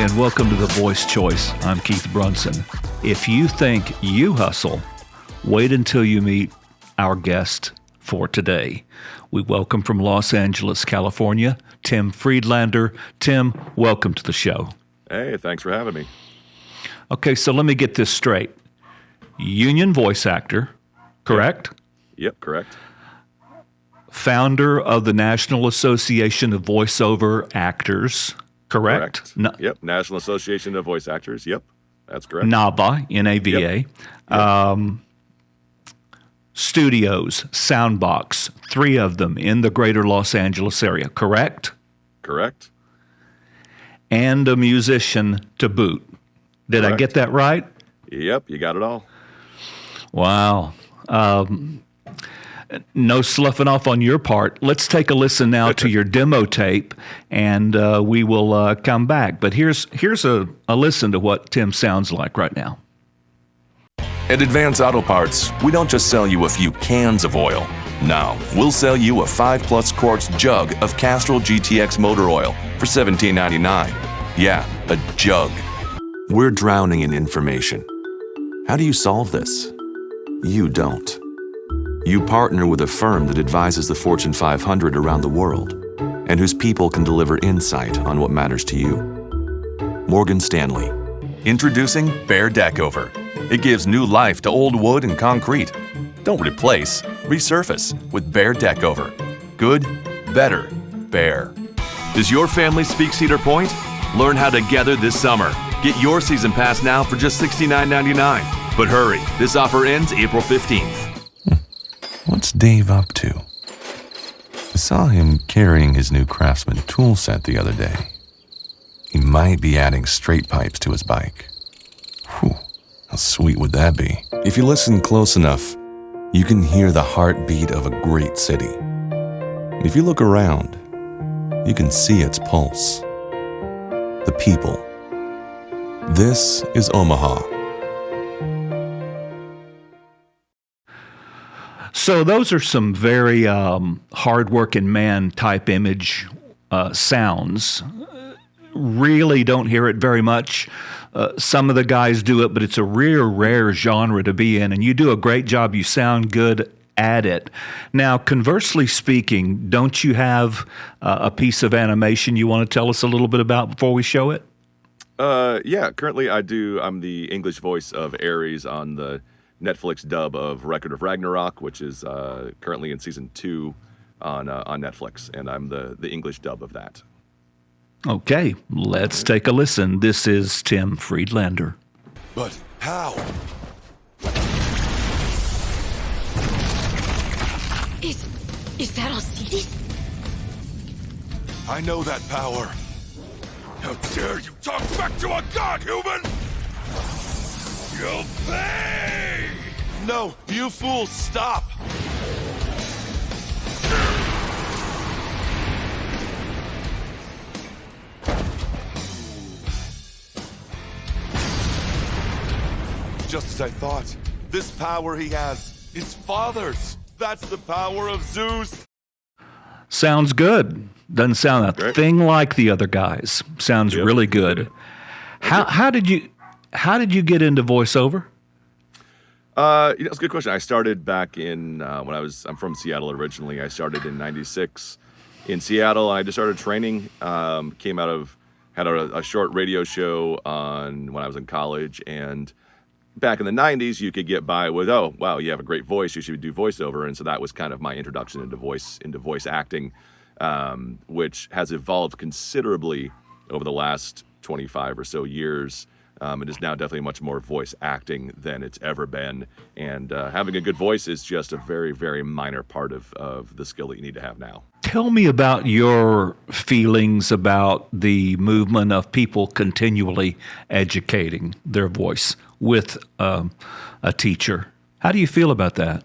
and welcome to The Voice Choice. I'm Keith Brunson. If you think you hustle, wait until you meet our guest for today. We welcome from Los Angeles, California, Tim Friedlander. Tim, welcome to the show. Hey, thanks for having me. Okay, so let me get this straight. Union voice actor, correct? Yep, correct. Founder of the National Association of Voiceover Actors, correct? Yep, National Association of Voice Actors. Yep, that's correct. NAVA, N-A-V-A. Yep. Studios, Soundbox, 3 of them in the greater Los Angeles area, correct? Correct. And a musician to boot. Did Correct. I get that right? Yep, you got it all. Wow. No sloughing off on your part. Let's take a listen now to your demo tape, and we will come back. But here's a listen to what Tim sounds like right now. At Advance Auto Parts, we don't just sell you a few cans of oil. Now, we'll sell you a 5+ quarts jug of Castrol GTX motor oil for $17.99. Yeah, a jug. We're drowning in information. How do you solve this? You don't. You partner with a firm that advises the Fortune 500 around the world and whose people can deliver insight on what matters to you. Morgan Stanley. Introducing Behr Deckover. It gives new life to old wood and concrete. Don't replace, resurface with Behr Deckover. Good, better, Behr. Does your family speak Cedar Point? Learn how together this summer. Get your season pass now for just $69.99. But hurry, this offer ends April 15th. What's Dave up to? I saw him carrying his new Craftsman tool set the other day. He might be adding straight pipes to his bike. Whew, how sweet would that be? If you listen close enough, you can hear the heartbeat of a great city. And if you look around, you can see its pulse. The people. This is Omaha. So those are some very hard-working man type image sounds. Really don't hear it very much. Some of the guys do it, but it's a rare genre to be in, and you do a great job. You sound good at it. Now, conversely speaking, don't you have a piece of animation you want to tell us a little bit about before we show it? Yeah, currently I do. I'm the English voice of Ares on the Netflix dub of Record of Ragnarok, which is currently in season 2 on Netflix, and I'm the English dub of that. Okay, let's take a listen. This is Tim Friedlander. But how? Is that Alcides? I know that power. How dare you talk back to a god, human! You'll pay! No, you fools, stop! Just as I thought, this power he has is father's. That's the power of Zeus. Sounds good. Doesn't sound a thing like the other guys. Sounds really good. How did you get into voiceover? It's a good question. I started back in when I'm from Seattle originally. I started in '96 in Seattle. I just started training. Had a short radio show when I was in college, and back in the 90s, you could get by with, oh, wow, you have a great voice, you should do voiceover. And so that was kind of my introduction into voice acting, which has evolved considerably over the last 25 or so years. It is now definitely much more voice acting than it's ever been. And having a good voice is just a very, very minor part of the skill that you need to have now. Tell me about your feelings about the movement of people continually educating their voice with a teacher. How do you feel about that?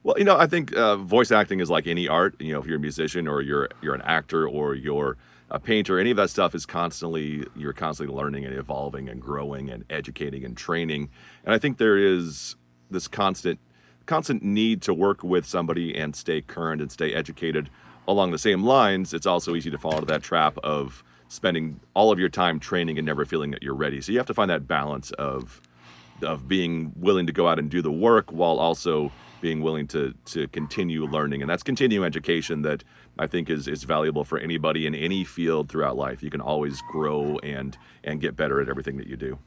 Well, I think voice acting is like any art. If you're a musician or you're an actor or you're a painter, any of that stuff is you're constantly learning and evolving and growing and educating and training. And I think there is this constant need to work with somebody and stay current and stay educated along the same lines. It's also easy to fall into that trap of spending all of your time training and never feeling that you're ready. So you have to find that balance of being willing to go out and do the work while also being willing to continue learning. And that's continuing education that I think is valuable for anybody in any field throughout life. You can always grow and get better at everything that you do.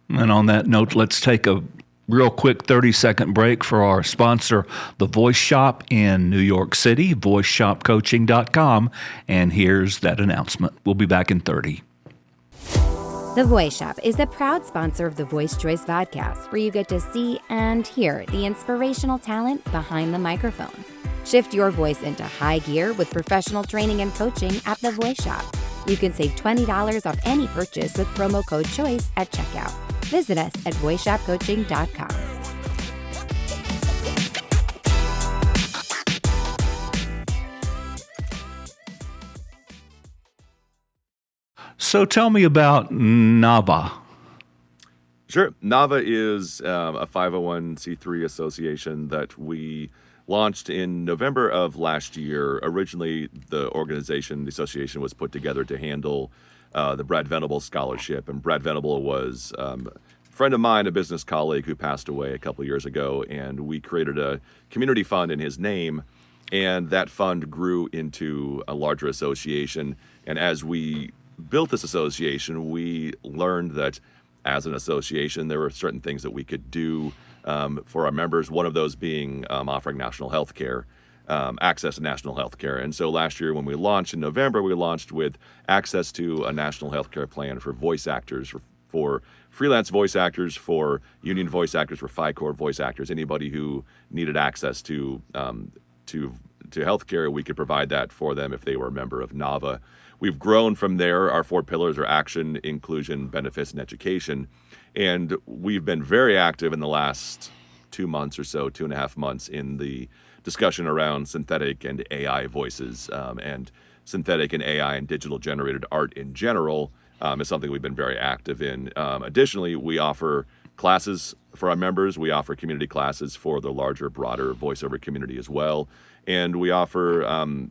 And on that note, let's take a real quick 30-second break for our sponsor, The Voice Shop in New York City, voiceshopcoaching.com. And here's that announcement. We'll be back in 30. The Voice Shop is a proud sponsor of the Voice Choice Vodcast, where you get to see and hear the inspirational talent behind the microphone. Shift your voice into high gear with professional training and coaching at The Voice Shop. You can save $20 off any purchase with promo code CHOICE at checkout. Visit us at voiceshopcoaching.com. So tell me about NAVA. Sure. NAVA is a 501c3 association that we launched in November of last year. Originally, the association was put together to handle the Brad Venable Scholarship. And Brad Venable was a friend of mine, a business colleague who passed away a couple of years ago. And we created a community fund in his name. And that fund grew into a larger association. And as we built this association, we learned that as an association, there were certain things that we could do for our members, one of those being offering national health care, access to national health care. And so last year when we launched in November, we launched with access to a national health care plan for voice actors, for freelance voice actors, for union voice actors, for FICOR voice actors, anybody who needed access to health care, we could provide that for them if they were a member of NAVA. We've grown from there. Our 4 pillars are action, inclusion, benefits, and education. And we've been very active in the last 2 months or so, 2.5 months, in the discussion around synthetic and AI voices, and synthetic and AI and digital generated art in general is something we've been very active in. Additionally, we offer classes for our members. We offer community classes for the larger, broader voiceover community as well. And we offer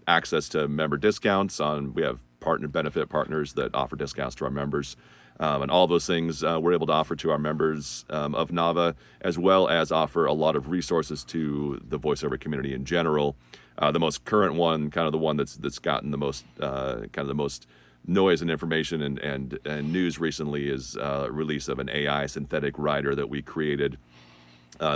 access to member discounts. We have benefit partners that offer discounts to our members. And all those things we're able to offer to our members of NAVA, as well as offer a lot of resources to the voiceover community in general. The most current one, kind of the one that's gotten the most noise and information and news recently, is release of an AI synthetic writer that we created.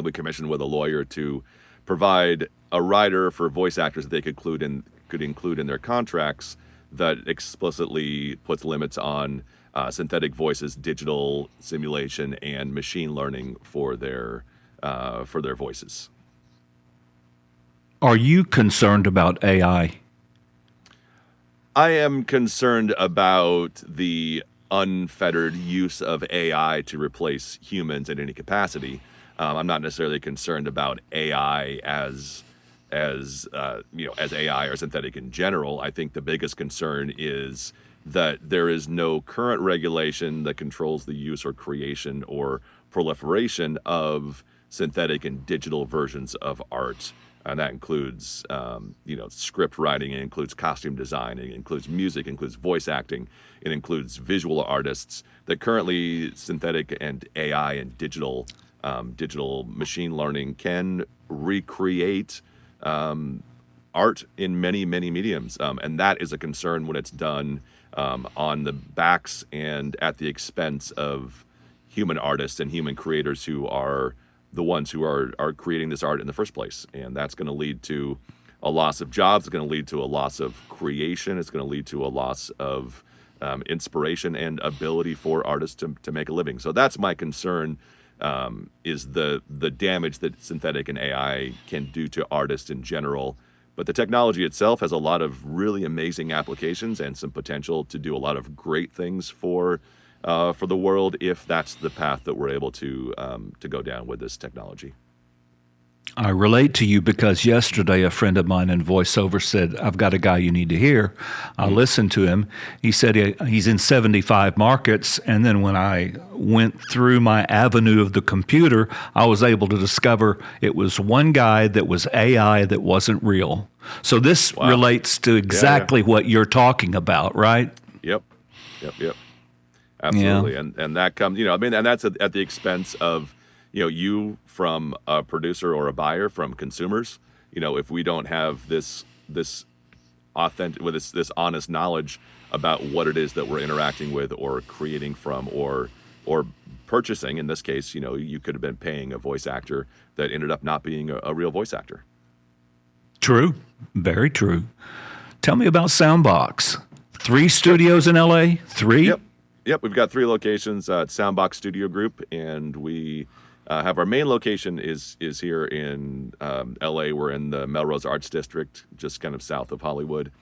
We commissioned with a lawyer to provide a writer for voice actors that they could include in their contracts that explicitly puts limits on synthetic voices, digital simulation, and machine learning for their voices. Are you concerned about AI? I am concerned about the unfettered use of AI to replace humans in any capacity. I'm not necessarily concerned about AI as AI or synthetic in general. I think the biggest concern is that there is no current regulation that controls the use or creation or proliferation of synthetic and digital versions of art. And that includes, script writing, it includes costume design, it includes music, it includes voice acting, it includes visual artists. That currently synthetic and AI and digital machine learning can recreate art in many, many mediums. And that is a concern when it's done on the backs and at the expense of human artists and human creators who are the ones who are creating this art in the first place. And that's going to lead to a loss of jobs. It's going to lead to a loss of creation. It's going to lead to a loss of inspiration and ability for artists to make a living. So that's my concern, is the damage that synthetic and AI can do to artists in general. But the technology itself has a lot of really amazing applications and some potential to do a lot of great things for the world, if that's the path that we're able to go down with this technology. I relate to you because yesterday a friend of mine in voiceover said, I've got a guy you need to hear. I listened to him. He said he's in 75 markets. And then when I went through my avenue of the computer, I was able to discover it was one guy that was AI that wasn't real. So this relates to exactly what you're talking about, right? Yep. Yep. Absolutely. And that comes, and that's at the expense of, you from a producer or a buyer, from consumers. If we don't have this authentic, with this honest knowledge about what it is that we're interacting with or creating from or purchasing, in this case, you could have been paying a voice actor that ended up not being a real voice actor. True. Very true. Tell me about Soundbox. 3 studios in LA? 3? Yep. We've got 3 locations at Soundbox Studio Group, and we have our main location is here in LA. We're in the Melrose Arts District, just kind of south of Hollywood.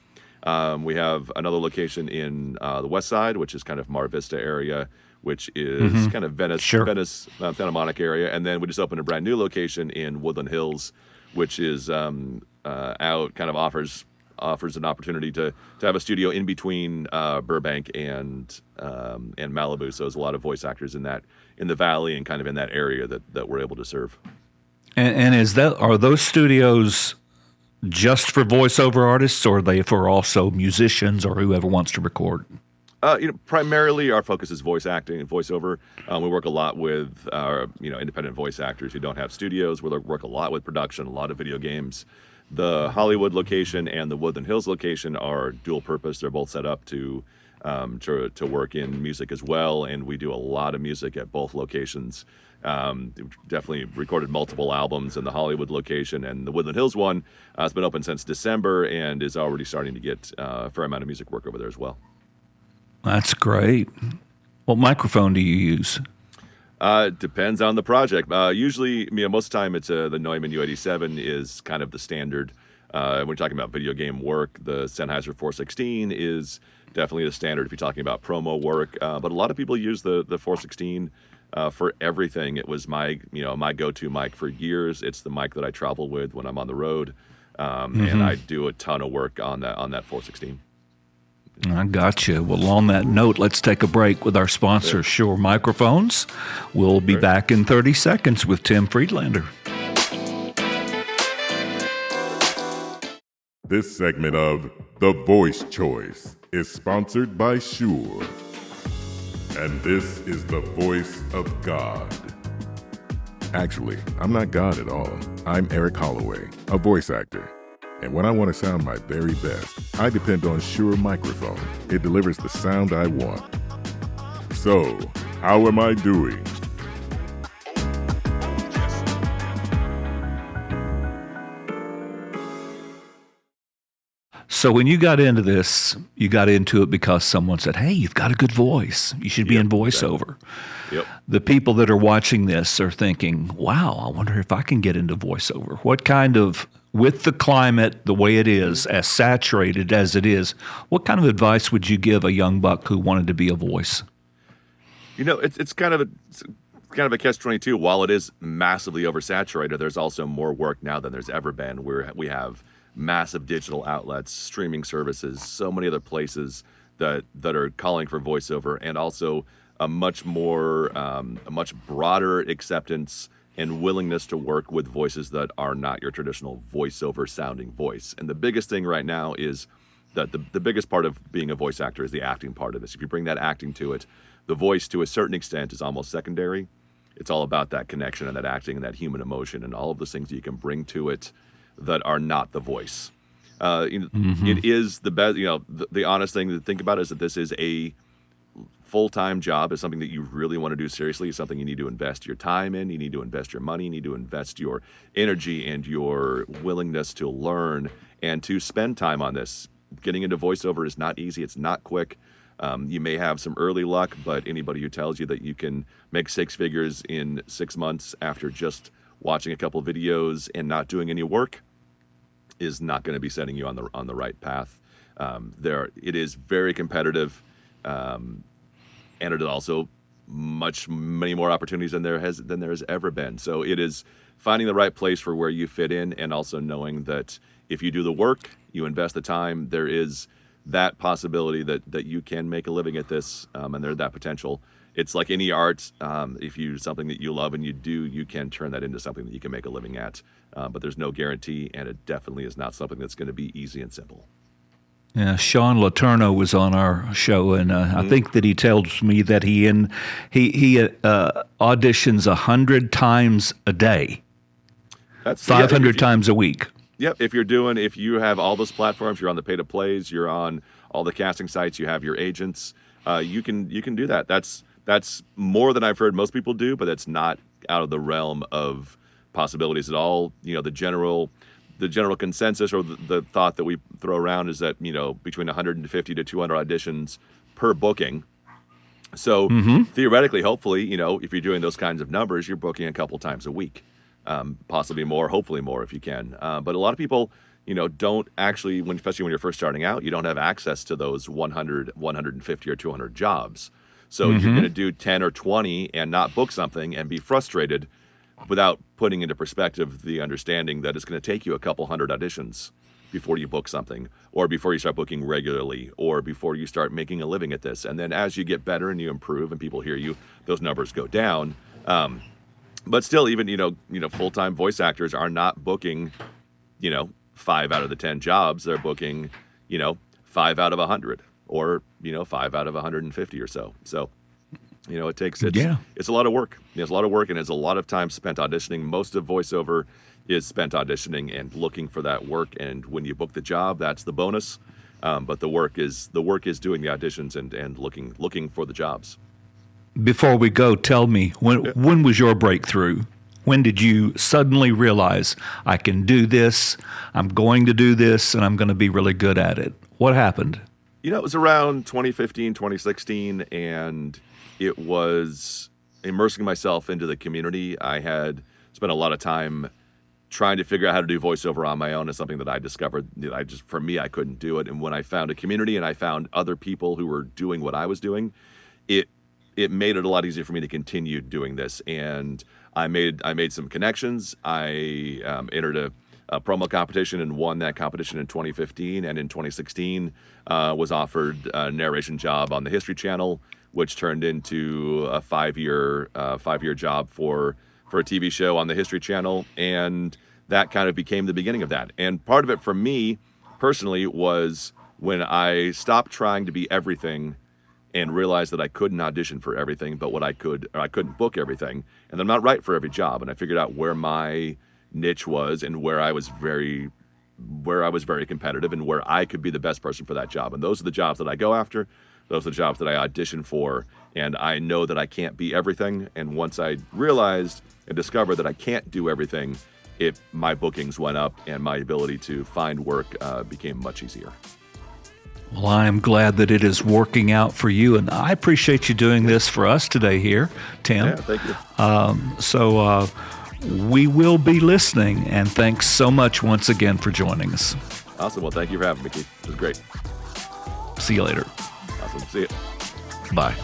We have another location in the West Side, which is kind of Mar Vista area, which is kind of Venice, Santa Monica area. And then we just opened a brand new location in Woodland Hills, which is out, kind of offers an opportunity to have a studio in between Burbank and Malibu. So there's a lot of voice actors in the valley and kind of in that area that we're able to serve. And are those studios just for voiceover artists, or are they for also musicians or whoever wants to record? Primarily our focus is voice acting and voiceover. We work a lot with independent voice actors who don't have studios. We work a lot with production, a lot of video games. The Hollywood location and the Woodland Hills location are dual purpose. They're both set up to work in music as well, and we do a lot of music at both locations. Definitely recorded multiple albums in the Hollywood location, and the Woodland Hills one has been open since December and is already starting to get a fair amount of music work over there as well. That's great. What microphone do you use? Depends on the project. Usually, most of the time it's the Neumann U87 is kind of the standard. When you're talking about video game work, the Sennheiser 416 is definitely the standard if you're talking about promo work. But a lot of people use the 416 for everything. It was my go-to mic for years. It's the mic that I travel with when I'm on the road, and I do a ton of work on that 416. I got you. Well, on that note, let's take a break with our sponsor, Shure Microphones. We'll be back in 30 seconds with Tim Friedlander. This segment of The Voice Choice is sponsored by Shure. And this is the voice of God. Actually, I'm not God at all. I'm Eric Holloway, a voice actor. And when I want to sound my very best, I depend on Shure Microphone. It delivers the sound I want. So, how am I doing? So when you got into this, you got into it because someone said, hey, you've got a good voice. You should be in voiceover. Yep. The people that are watching this are thinking, wow, I wonder if I can get into voiceover. What kind of, with the climate the way it is, as saturated as it is, what kind of advice would you give a young buck who wanted to be a voice? It's kind of a catch-22. While it is massively oversaturated, there's also more work now than there's ever been. We have massive digital outlets, streaming services, so many other places that are calling for voiceover, and also a much broader acceptance and willingness to work with voices that are not your traditional voiceover sounding voice. And the biggest thing right now is that the biggest part of being a voice actor is the acting part of this. If you bring that acting to it, the voice to a certain extent is almost secondary. It's all about that connection and that acting and that human emotion and all of those things you can bring to it that are not the voice. It is the best, the honest thing to think about is that this is a full-time job. Is something that you really want to do seriously. It's something you need to invest your time in. You need to invest your money. You need to invest your energy and your willingness to learn and to spend time on this. Getting into voiceover is not easy. It's not quick. You may have some early luck, but anybody who tells you that you can make 6 figures in 6 months after just watching a couple videos and not doing any work is not going to be setting you on the right path. It is very competitive, and it is also many more opportunities than there has ever been. So it is finding the right place for where you fit in, and also knowing that if you do the work, you invest the time, there is that possibility that you can make a living at this, and there's that potential. It's like any art. If you do something that you love and you can turn that into something that you can make a living at. But there's no guarantee, and it definitely is not something that's going to be easy and simple. Yeah, Sean Letourneau was on our show, and I think that he tells me that he auditions 100 times a day, That's 500 times a week. Yep. If you have all those platforms, you're on the pay-to-plays, you're on all the casting sites, you have your agents, you can do that. That's more than I've heard most people do, but that's not out of the realm of possibilities at all. The general consensus or the thought that we throw around is that, between 150 to 200 auditions per booking. So theoretically, hopefully, if you're doing those kinds of numbers, you're booking a couple times a week, possibly more, hopefully more if you can. But a lot of people, don't actually, especially when you're first starting out, you don't have access to those 100, 150 or 200 jobs. So you're going to do 10 or 20 and not book something and be frustrated without putting into perspective the understanding that it's going to take you a couple hundred auditions before you book something, or before you start booking regularly, or before you start making a living at this. And then as you get better and you improve and people hear you, those numbers go down. But still, even, full-time voice actors are not booking, 5 out of the 10 jobs. They're booking, 5 out of 100 or, 5 out of 150 or so. So, it's a lot of work. It's a lot of work, and it's a lot of time spent auditioning. Most of voiceover is spent auditioning and looking for that work. And when you book the job, that's the bonus. But the work is doing the auditions and looking for the jobs. Before we go, tell me, when was your breakthrough? When did you suddenly realize, I can do this, I'm going to do this, and I'm going to be really good at it? What happened? It was around 2015, 2016, and it was immersing myself into the community. I had spent a lot of time trying to figure out how to do voiceover on my own. Is something that I discovered that I couldn't do it. And when I found a community and I found other people who were doing what I was doing, it made it a lot easier for me to continue doing this. And I made some connections. I entered a promo competition and won that competition in 2015. And in 2016, was offered a narration job on the History Channel, which turned into a 5-year job for a TV show on the History Channel. And that kind of became the beginning of that. And part of it for me personally was when I stopped trying to be everything and realized that I couldn't audition for everything, but I couldn't book everything. And I'm not right for every job. And I figured out where my niche was and where I was very competitive and where I could be the best person for that job. And those are the jobs that I go after. Those are the jobs that I audition for. And I know that I can't be everything. And once I realized and discovered that I can't do everything, my bookings went up and my ability to find work became much easier. Well, I am glad that it is working out for you, and I appreciate you doing this for us today here, Tim. Yeah, thank you. So we will be listening, and thanks so much once again for joining us. Awesome. Well, thank you for having me, Keith. It was great. See you later. Awesome. See you. Bye.